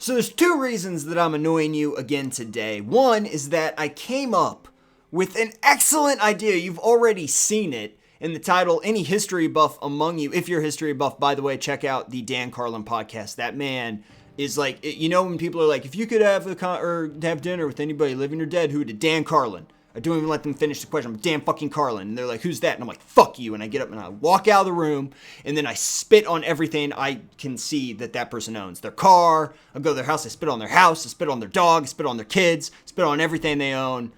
So there's two reasons that I'm annoying you again today. One is that I came up with an excellent idea. You've already seen it in the title, Any History Buff Among You. If you're a history buff, by the way, check out the Dan Carlin podcast. That man is like, you know, when people are like, if you could have have dinner with anybody, living or dead, who would it? Dan Carlin. I don't even let them finish the question. I'm Dan fucking Carlin. And they're like, who's that? And I'm like, fuck you. And I get up and I walk out of the room and then I spit on everything I can see that person owns. Their car. I go to their house. I spit on their house. I spit on their dog. I spit on their kids. I spit on everything they own.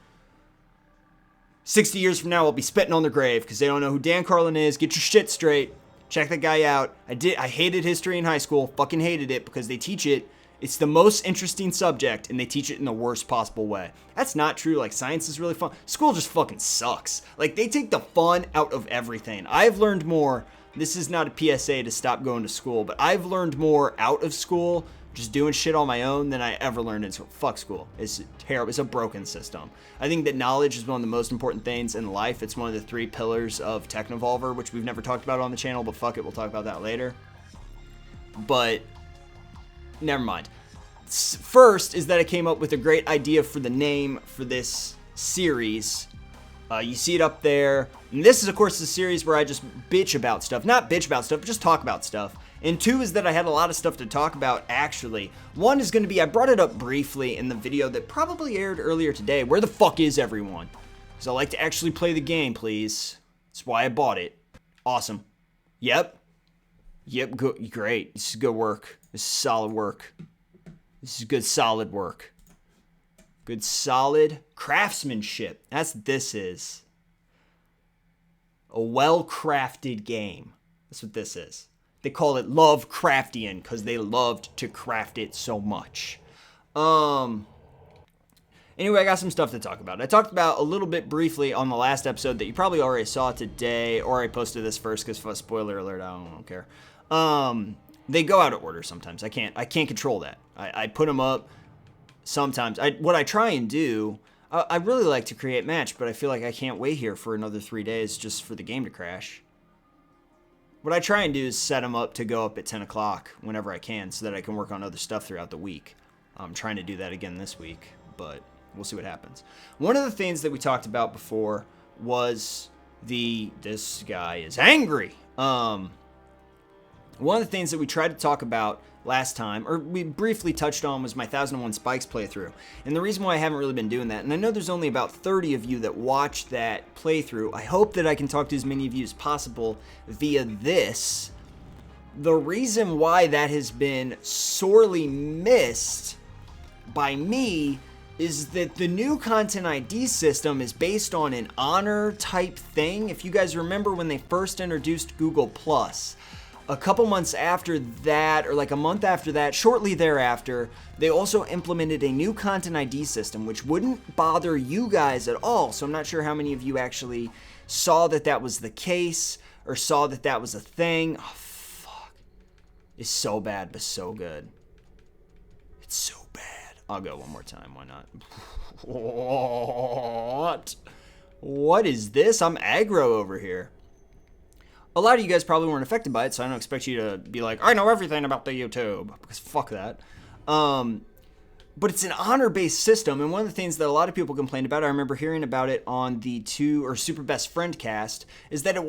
60 years from now, I'll be spitting on their grave because they don't know who Dan Carlin is. Get your shit straight. Check that guy out. I hated history in high school. Fucking hated it because they teach it. It's the most interesting subject, and they teach it in the worst possible way. That's not true. Like, science is really fun. School just fucking sucks. Like, they take the fun out of everything. I've learned more. This is not a PSA to stop going to school, but I've learned more out of school, just doing shit on my own, than I ever learned in school. Fuck school. It's terrible. It's a broken system. I think that knowledge is one of the most important things in life. It's one of the 3 pillars of Technovolver, which we've never talked about on the channel, but fuck it, we'll talk about that later. But never mind. First is that I came up with a great idea for the name for this series. You see it up there. And this is, of course, the series where I just bitch about stuff. Not bitch about stuff, but just talk about stuff. And 2 is that I had a lot of stuff to talk about, actually. 1 is going to be, I brought it up briefly in the video that probably aired earlier today. Where the fuck is everyone? Because I like to actually play the game, please. That's why I bought it. Awesome. Yep, good, great. This is good work. This is solid work. This is good, solid work. Good, solid craftsmanship. That's what this is. A well-crafted game. That's what this is. They call it Lovecraftian because they loved to craft it so much. Anyway, I got some stuff to talk about. I talked about a little bit briefly on the last episode that you probably already saw today, or I posted this first because, spoiler alert, I don't care. They go out of order sometimes. I can't control that. I put them up sometimes. What I try and do, I really like to create match, but I feel like I can't wait here for another 3 days just for the game to crash. What I try and do is set them up to go up at 10 o'clock whenever I can so that I can work on other stuff throughout the week. I'm trying to do that again this week, but we'll see what happens. One of the things that we talked about before was this guy is angry. One of the things that we tried to talk about last time, or we briefly touched on, was my 1001 Spikes playthrough. And the reason why I haven't really been doing that, and I know there's only about 30 of you that watch that playthrough, I hope that I can talk to as many of you as possible via this. The reason why that has been sorely missed by me is that the new content ID system is based on an honor type thing. If you guys remember when they first introduced Google+, a couple months after that, or like a month after that, shortly thereafter, they also implemented a new content ID system, which wouldn't bother you guys at all. So I'm not sure how many of you actually saw that that was the case, or saw that that was a thing. Oh, fuck. It's so bad, but so good. It's so bad. I'll go one more time, why not? What is this? I'm aggro over here. A lot of you guys probably weren't affected by it, so I don't expect you to be like, I know everything about the YouTube, because fuck that. But it's an honor-based system, and one of the things that a lot of people complained about, I remember hearing about it on the Super Best Friend cast, is that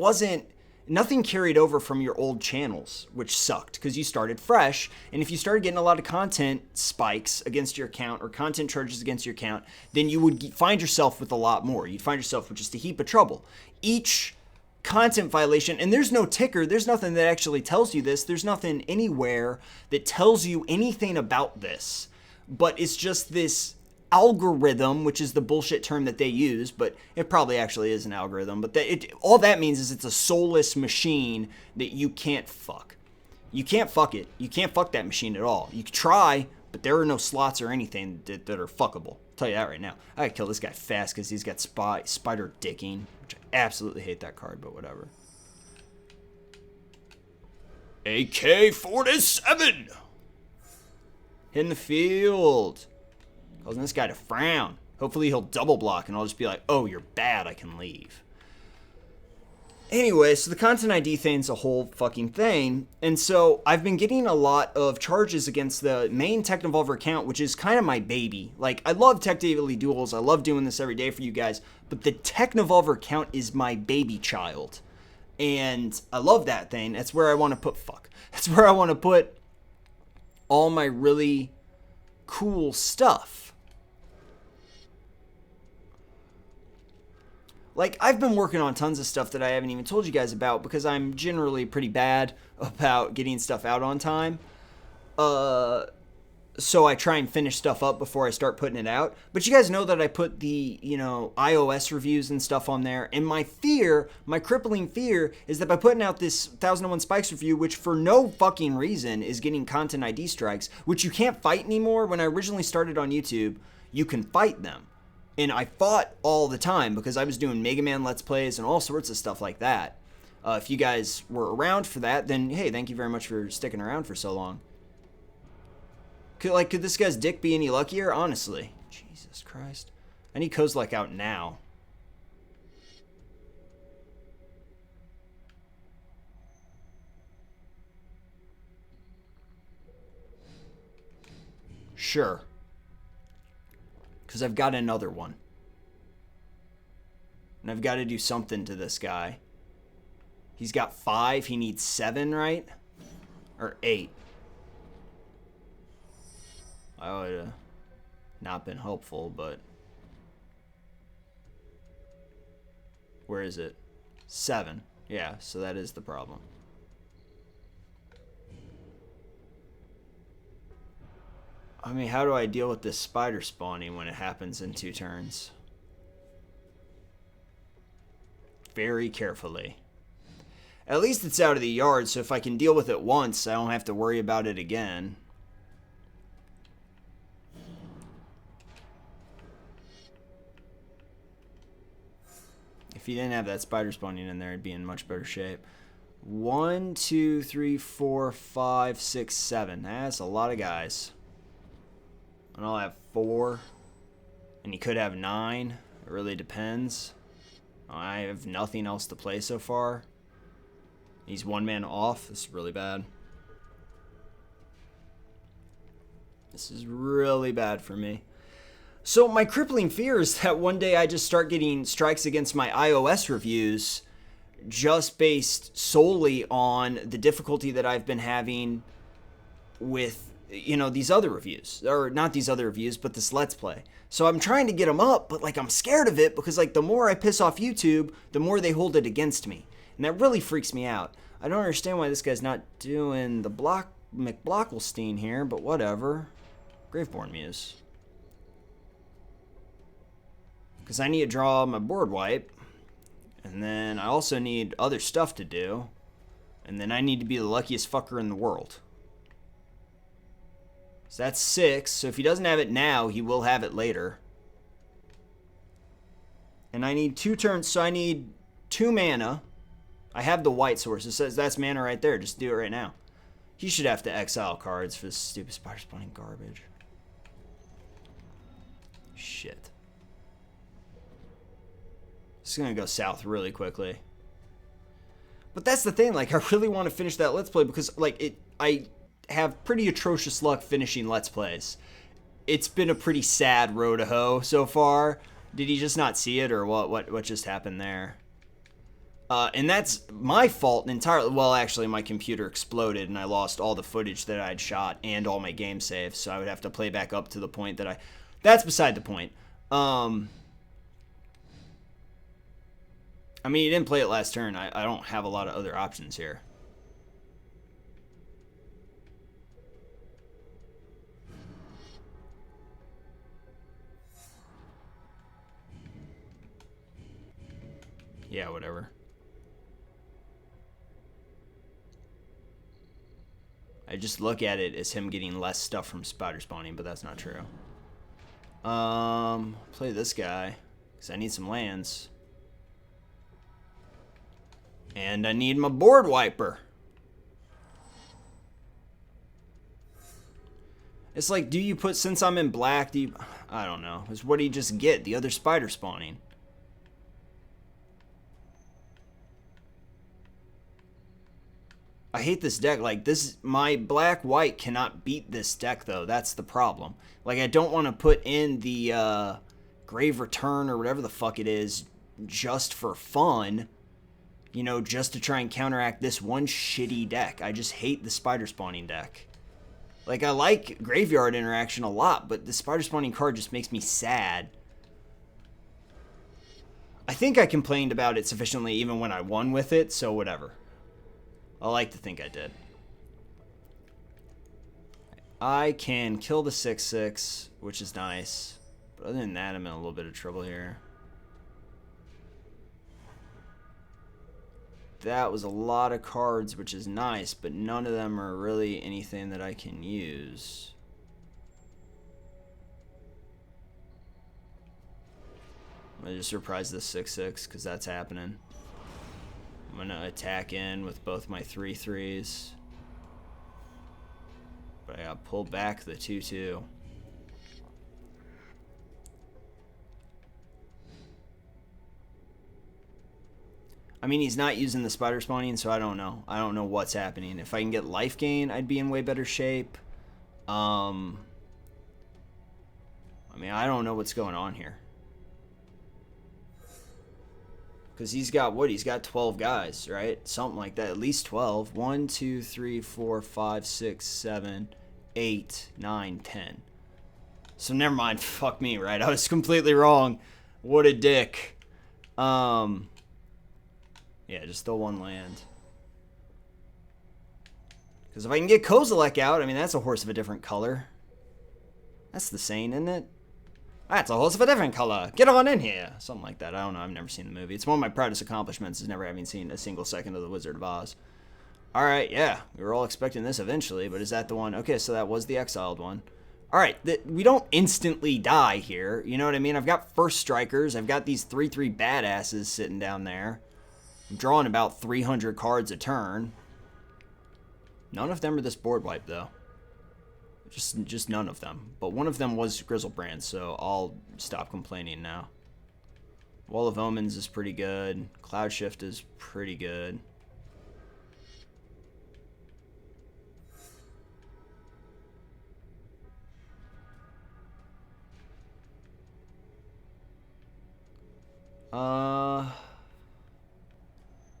nothing carried over from your old channels, which sucked, because you started fresh, and if you started getting a lot of content spikes against your account, or content charges against your account, then you would find yourself with a lot more. You'd find yourself with just a heap of trouble. Each content violation, and there's no ticker, there's nothing that actually tells you this, there's nothing anywhere that tells you anything about this, but it's just this algorithm, which is the bullshit term that they use, but it probably actually is an algorithm, but all that means is it's a soulless machine that you can't fuck. You can't fuck it. You can't fuck that machine at all. You can try, but there are no slots or anything that are fuckable. I'll tell you that right now. I gotta kill this guy fast because he's got spider dicking, which I absolutely hate that card, but whatever. AK-47! Hitting the field. Causing this guy to frown. Hopefully he'll double block and I'll just be like, oh, you're bad, I can leave. Anyway, so the content ID thing's a whole fucking thing. And so I've been getting a lot of charges against the main Tech Devolver account, which is kind of my baby. Like, I love Tek Daily Duels. I love doing this every day for you guys. But the Tech Devolver account is my baby child. And I love that thing. That's where I want to put, That's where I want to put all my really cool stuff. Like, I've been working on tons of stuff that I haven't even told you guys about because I'm generally pretty bad about getting stuff out on time. So I try and finish stuff up before I start putting it out. But you guys know that I put the, iOS reviews and stuff on there. And my crippling fear is that by putting out this 1001 Spikes review, which for no fucking reason is getting content ID strikes, which you can't fight anymore. When I originally started on YouTube, you can fight them. And I fought all the time because I was doing Mega Man Let's Plays and all sorts of stuff like that. If you guys were around for that, then hey, thank you very much for sticking around for so long. Could this guy's dick be any luckier? Honestly. Jesus Christ. I need Kozlek out now. Sure. Because I've got another one. And I've got to do something to this guy. He's got 5. He needs 7, right? Or 8. I would have not been helpful, but... Where is it? 7. Yeah, so that is the problem. I mean, how do I deal with this spider spawning when it happens in 2 turns? Very carefully. At least it's out of the yard, so if I can deal with it once, I don't have to worry about it again. If you didn't have that spider spawning in there, it'd be in much better shape. 1, 2, 3, 4, 5, 6, 7. That's a lot of guys. And I'll have 4. And he could have 9. It really depends. I have nothing else to play so far. He's 1 man off. This is really bad. This is really bad for me. So my crippling fear is that one day I just start getting strikes against my iOS reviews just based solely on the difficulty that I've been having with, these other reviews. Or not these other reviews, but this Let's Play. So I'm trying to get them up, but I'm scared of it because the more I piss off YouTube, the more they hold it against me. And that really freaks me out. I don't understand why this guy's not doing the McBlockelstein here, but whatever. Graveborn Muse. Because I need to draw my board wipe. And then I also need other stuff to do. And then I need to be the luckiest fucker in the world. So that's 6. So if he doesn't have it now, he will have it later. And I need 2 turns, so I need 2 mana. I have the white source. It says that's mana right there. Just do it right now. He should have to exile cards for this stupid spider spawning garbage. Shit. This is going to go south really quickly. But that's the thing. I really want to finish that Let's Play because, I have pretty atrocious luck finishing Let's Plays. It's been a pretty sad road to hoe so far. Did he just not see it, or what just happened there? And that's my fault entirely. Well, actually, my computer exploded, and I lost all the footage that I'd shot and all my game saves, so I would have to play back up to the point that That's beside the point. I mean, he didn't play it last turn. I don't have a lot of other options here. Yeah, whatever. I just look at it as him getting less stuff from spider spawning, but that's not true. Play this guy, because I need some lands. And I need my board wiper. It's do you put, since I'm in black, I don't know. What do you just get? The other spider spawning. I hate this deck. Like, this, my black-white cannot beat this deck, though. That's the problem. Like, I don't want to put in the Grave Return or whatever the fuck it is just for fun, you know, just to try and counteract this one shitty deck. I just hate the spider spawning deck. Like, I like graveyard interaction a lot, but the spider spawning card just makes me sad. I think I complained about it sufficiently even when I won with it, so whatever. I like to think I did. I can kill the 6/6, which is nice. But other than that, I'm in a little bit of trouble here. That was a lot of cards, which is nice, but none of them are really anything that I can use. I'm going to just surprise this 6/6 because that's happening. I'm going to attack in with both my 3/3s. But I got to pull back the 2/2. I mean, he's not using the spider spawning, so I don't know. I don't know what's happening. If I can get life gain, I'd be in way better shape. I mean, I don't know what's going on here. Because he's got what? He's got 12 guys, right? Something like that. At least 12. 1, 2, 3, 4, 5, 6, 7, 8, 9, 10. So never mind. Fuck me, right? I was completely wrong. What a dick. Yeah, just throw one land. Because if I can get Kozilek out, I mean, that's a horse of a different color. That's the saying, isn't it? That's a horse of a different color. Get on in here. Something like that. I don't know. I've never seen the movie. It's one of my proudest accomplishments is never having seen a single second of The Wizard of Oz. All right, yeah. We were all expecting this eventually, but is that the one? Okay, so that was the exiled one. All right, we don't instantly die here. You know what I mean? I've got first strikers. I've got these 3/3 badasses sitting down there. I'm drawing about 300 cards a turn. None of them are this board wipe, though. Just none of them. But one of them was Grizzlebrand, so I'll stop complaining now. Wall of Omens is pretty good. Cloud Shift is pretty good.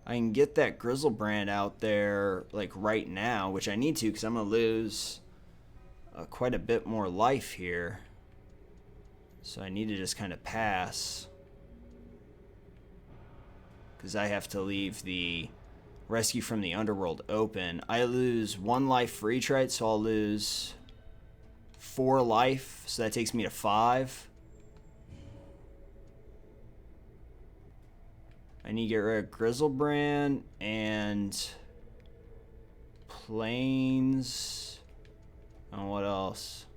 I can get that Grizzlebrand out there, like, right now, which I need to because I'm going to lose quite a bit more life here. So I need to just kind of pass. Because I have to leave the Rescue from the Underworld open. I lose 1 life for each, right? So I'll lose 4 life. So that takes me to 5. I need to get rid of Grizzlebrand and Plains. And what else?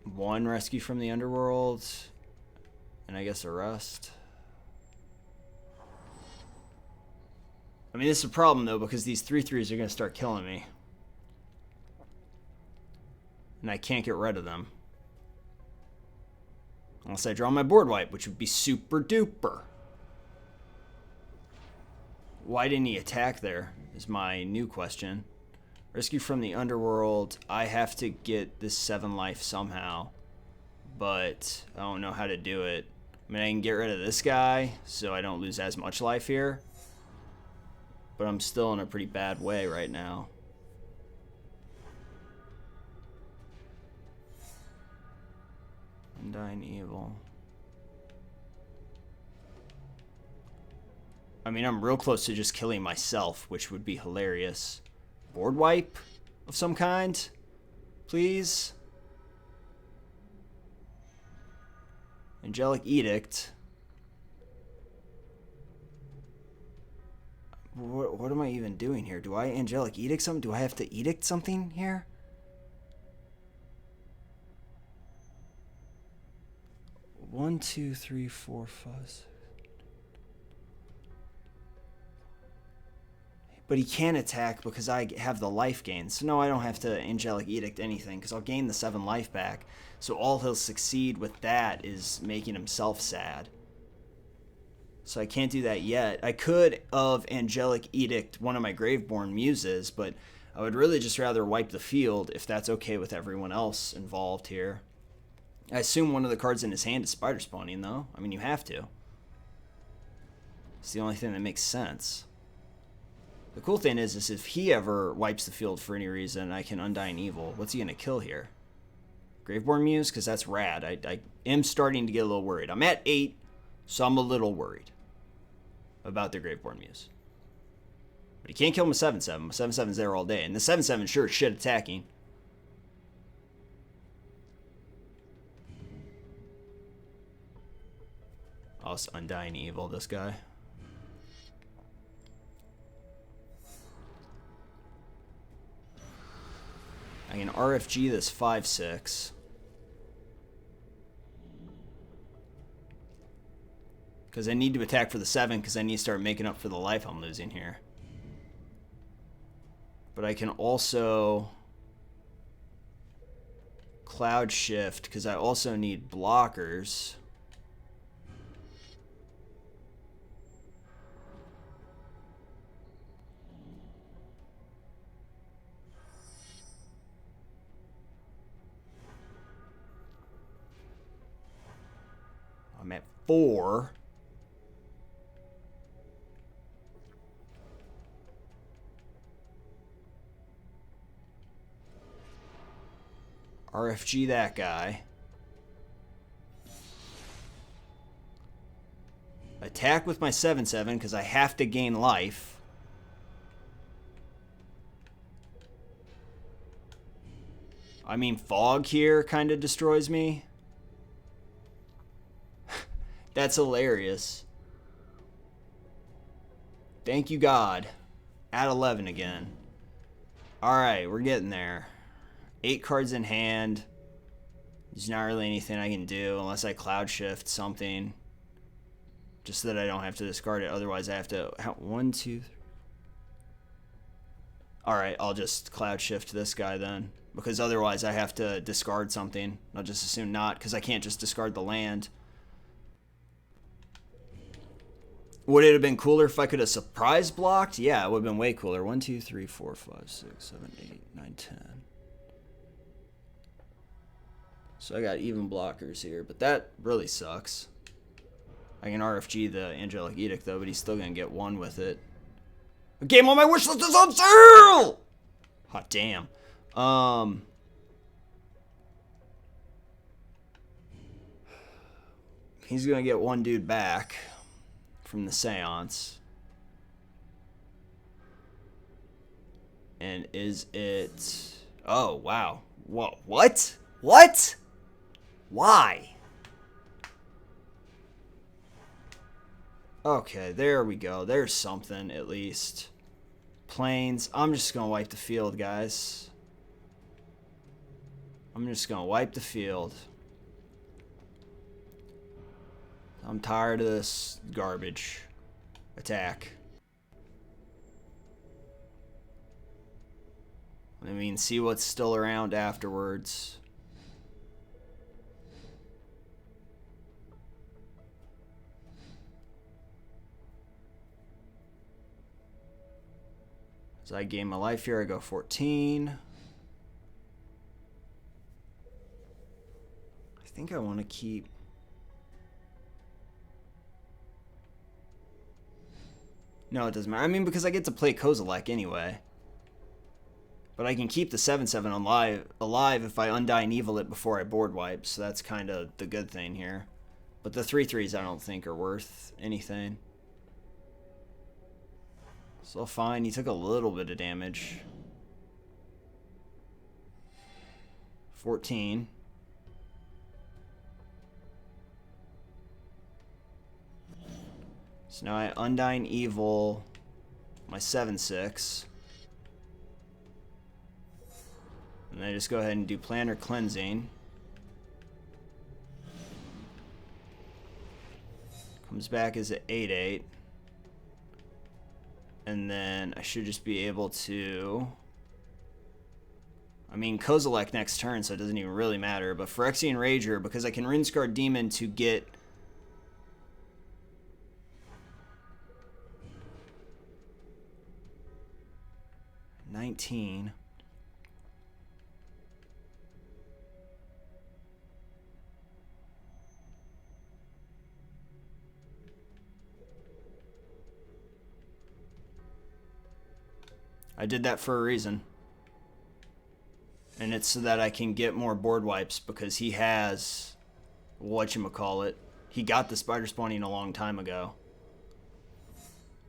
One Rescue from the Underworld. And I guess a rest. I mean, this is a problem, though, because these 3/3s are going to start killing me. And I can't get rid of them. Unless I draw my board wipe, which would be super duper. Why didn't he attack there, is my new question. Rescue from the Underworld. I have to get this 7 life somehow. But I don't know how to do it. I mean, I can get rid of this guy, so I don't lose as much life here. But I'm still in a pretty bad way right now. Undying Evil. I mean, I'm real close to just killing myself, which would be hilarious. Board wipe of some kind? Please? Angelic Edict. What am I even doing here? Do I Angelic Edict something? Do I have to edict something here? One, two, three, four, five, 6. But he can't attack because I have the life gain. So no, I don't have to Angelic Edict anything because I'll gain the 7 life back. So all he'll succeed with that is making himself sad. So I can't do that yet. I could of Angelic Edict one of my Graveborn Muses, but I would really just rather wipe the field if that's okay with everyone else involved here. I assume one of the cards in his hand is Spider Spawning, though. I mean, you have to. It's the only thing that makes sense. The cool thing is if he ever wipes the field for any reason, I can Undying Evil. What's he going to kill here? Graveborn Muse? Because that's rad. I am starting to get a little worried. I'm at 8, so I'm a little worried about the Graveborn Muse. But he can't kill my 7/7. My 7/7's there all day. And the 7/7 sure is shit attacking. I'll just Undying Evil this guy. I can RFG this 5/6. Because I need to attack for the 7 because I need to start making up for the life I'm losing here. But I can also Cloud Shift because I also need blockers. I'm at 4. RFG that guy. Attack with my 7/7 because I have to gain life. I mean, Fog here kind of destroys me. That's hilarious. Thank you, God. At 11 again. Alright, we're getting there. 8 cards in hand. There's not really anything I can do unless I Cloud Shift something. Just so that I don't have to discard it. Otherwise, I have to... 1, 2, 3. Alright, I'll just Cloud Shift this guy then. Because otherwise I have to discard something. I'll just assume not, because I can't just discard the land. Would it have been cooler if I could have surprise blocked? Yeah, it would have been way cooler. 1, 2, 3, 4, 5, 6, 7, 8, 9, 10. So I got even blockers here, but that really sucks. I can RFG the Angelic Edict though, but he's still gonna get 1 with it. A game on my wish list is on sale! Hot damn. He's gonna get 1 dude back from the seance. And is it... Oh, wow. Whoa, what? What? Why? Okay, there we go. There's something, at least. Plains. I'm just gonna wipe the field, guys. I'm just gonna wipe the field. I'm tired of this garbage attack. I mean, see what's still around afterwards. So I gain my life here. I go 14. I think I want to keep... No, it doesn't matter. I mean, because I get to play Kozilek anyway. But I can keep the 7/7 alive if I Undying Evil it before I board wipe. So that's kind of the good thing here. But the 3/3s I don't think are worth anything. So fine, he took a little bit of damage. 14. So now I Undying Evil my 7/6. And I just go ahead and do Planner Cleansing. Comes back as an 8/8. And then I should just be able to... I mean, Kozilek next turn, so it doesn't even really matter. But Phyrexian Rager, because I can Rindscar Demon to get... $19. I did that for a reason. And it's so that I can get more board wipes because he has whatchamacallit. He got the spider spawning a long time ago.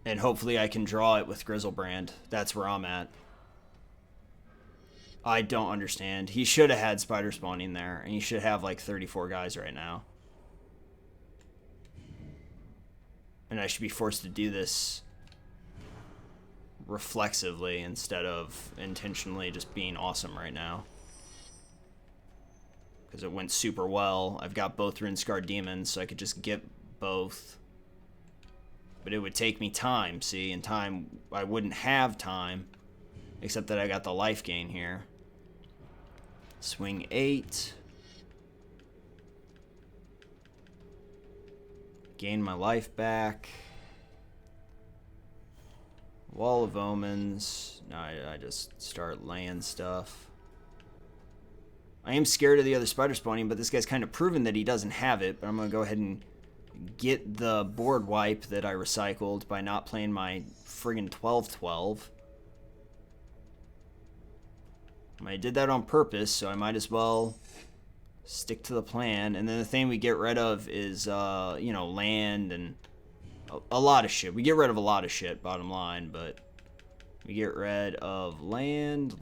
And hopefully I can draw it with Grizzlebrand. That's where I'm at. I don't understand. He should have had spider spawning there, and he should have like 34 guys right now. And I should be forced to do this reflexively instead of intentionally just being awesome right now. Because it went super well. I've got both Rindscar Demons, so I could just get both. But it would take me time, see? And time, I wouldn't have time. Except that I got the life gain here. Swing 8. Gain my life back. Wall of Omens. No, I just start laying stuff. I am scared of the other spider spawning, but this guy's kind of proven that he doesn't have it. But I'm going to go ahead and get the board wipe that I recycled by not playing my friggin' 12-12. I did that on purpose, so I might as well stick to the plan. And then the thing we get rid of is, you know, land and a lot of shit. We get rid of a lot of shit, bottom line, but we get rid of land.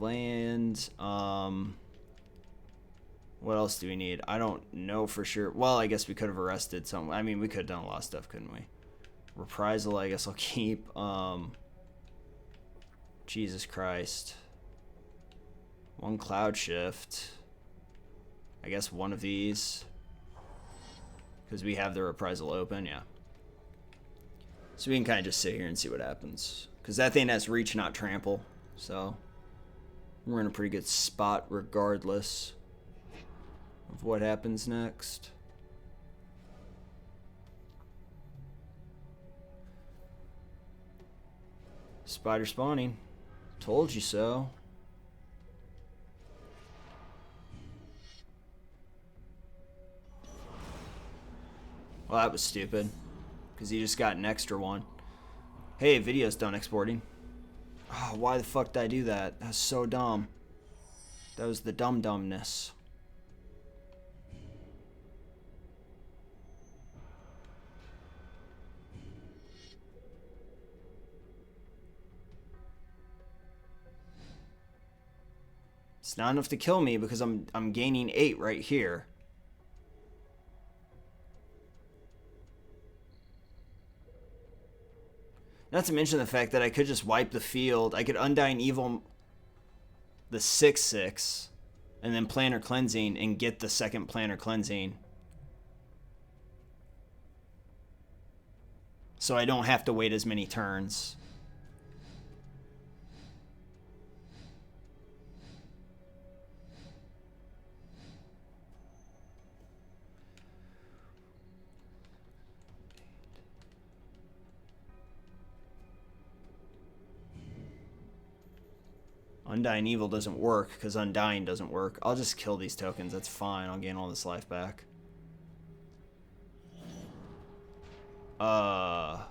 What else do we need? I don't know for sure. Well, I guess we could have arrested some. I mean, we could have done a lot of stuff, couldn't we? Reprisal, I guess I'll keep. Jesus Christ. One Cloud Shift. I guess one of these. Because we have the Reprisal open, yeah. So we can kind of just sit here and see what happens. Because that thing has reach, not trample. So we're in a pretty good spot regardless of what happens next. Spider spawning. Told you so. Well, that was stupid. Because he just got an extra one. Hey, video's done exporting. Oh, why the fuck did I do that? That's so dumb. That was the dumb-dumbness. It's not enough to kill me because I'm gaining 8 right here. Not to mention the fact that I could just wipe the field. I could Undying Evil the 6/6 and then Planar Cleansing and get the second Planar Cleansing. So I don't have to wait as many turns. Undying Evil doesn't work because Undying doesn't work. I'll just kill these tokens. That's fine. I'll gain all this life back. I'll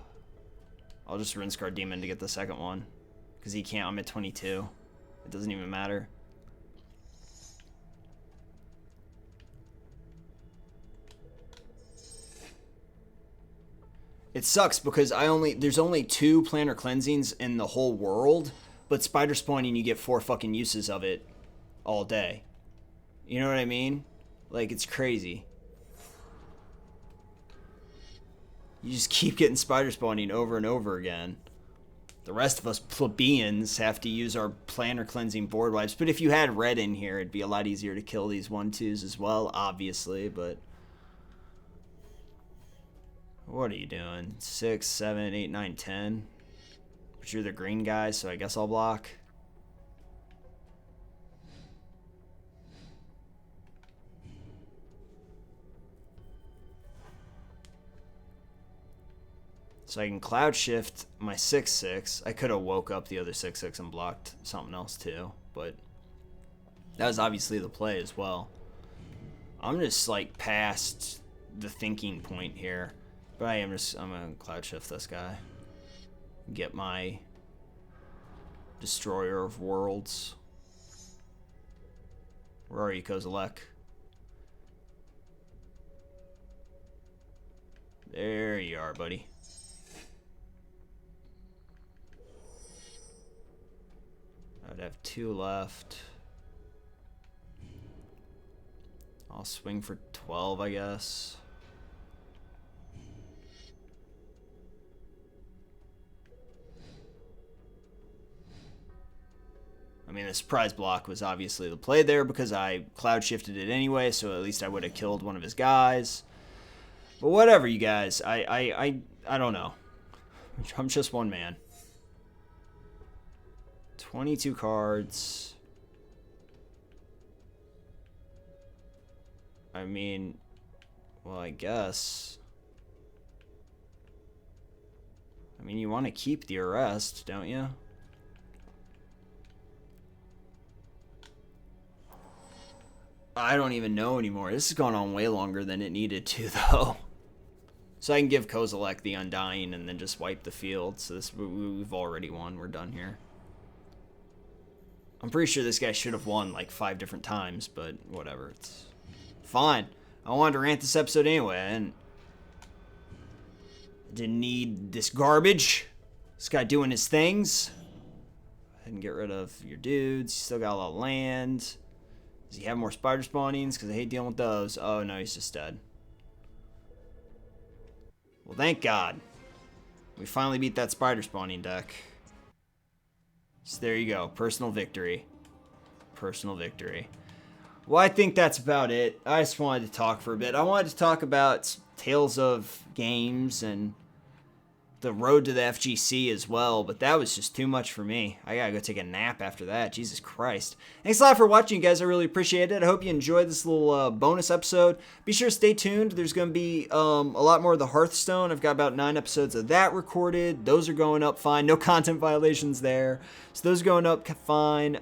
just Rindscar Demon to get the second one. Because he can't. I'm at 22. It doesn't even matter. It sucks because there's only 2 Planar Cleansings in the whole world. But spider spawning, you get 4 fucking uses of it all day. You know what I mean? Like, it's crazy. You just keep getting spider spawning over and over again. The rest of us plebeians have to use our Planar Cleansing board wipes. But if you had red in here, it'd be a lot easier to kill these 1/2s as well, obviously. But what are you doing? 6, 7, 8, 9, 10. But you're the green guy, so I guess I'll block. So I can cloud shift my 6/6. I could have woke up the other 6/6 and blocked something else too, but that was obviously the play as well. I'm just like past the thinking point here, but I'm gonna cloud shift this guy. Get my Destroyer of Worlds. Where are you, Kozilek? There you are, buddy. I'd have 2 left. I'll swing for 12, I guess. I mean, the surprise block was obviously the play there because I cloud shifted it anyway, so at least I would have killed one of his guys. But whatever, you guys. I don't know. I'm just one man. 22 cards. I mean, well, I guess. I mean, you want to keep the arrest, don't you? I don't even know anymore. This has gone on way longer than it needed to, though. So I can give Kozilek the Undying and then just wipe the field. So this we've already won. We're done here. I'm pretty sure this guy should have won like 5 different times, but whatever. It's fine. I wanted to rant this episode anyway, and didn't need this garbage. This guy doing his things. Go ahead and get rid of your dudes. You still got a lot of land. Does he have more spider spawnings? Because I hate dealing with those. Oh, no, he's just dead. Well, thank God. We finally beat that spider spawning deck. So there you go. Personal victory. Personal victory. Well, I think that's about it. I just wanted to talk for a bit. I wanted to talk about Tales of Games and the road to the FGC as well, but that was just too much for me. I gotta go take a nap after that. Jesus Christ. Thanks a lot for watching, guys. I really appreciate it. I hope you enjoyed this little bonus episode. Be sure to stay tuned. There's going to be a lot more of the Hearthstone. I've got about 9 episodes of that recorded. Those are going up fine. No content violations there. So those are going up fine.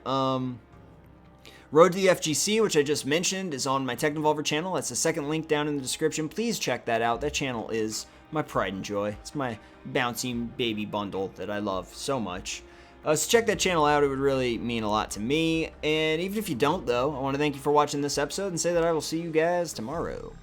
Road to the FGC, which I just mentioned, is on my Tech Devolver channel. That's the second link down in the description. Please check that out. That channel is my pride and joy. It's my bouncing baby bundle that I love so much. So check that channel out. It would really mean a lot to me. And even if you don't, though, I want to thank you for watching this episode and say that I will see you guys tomorrow.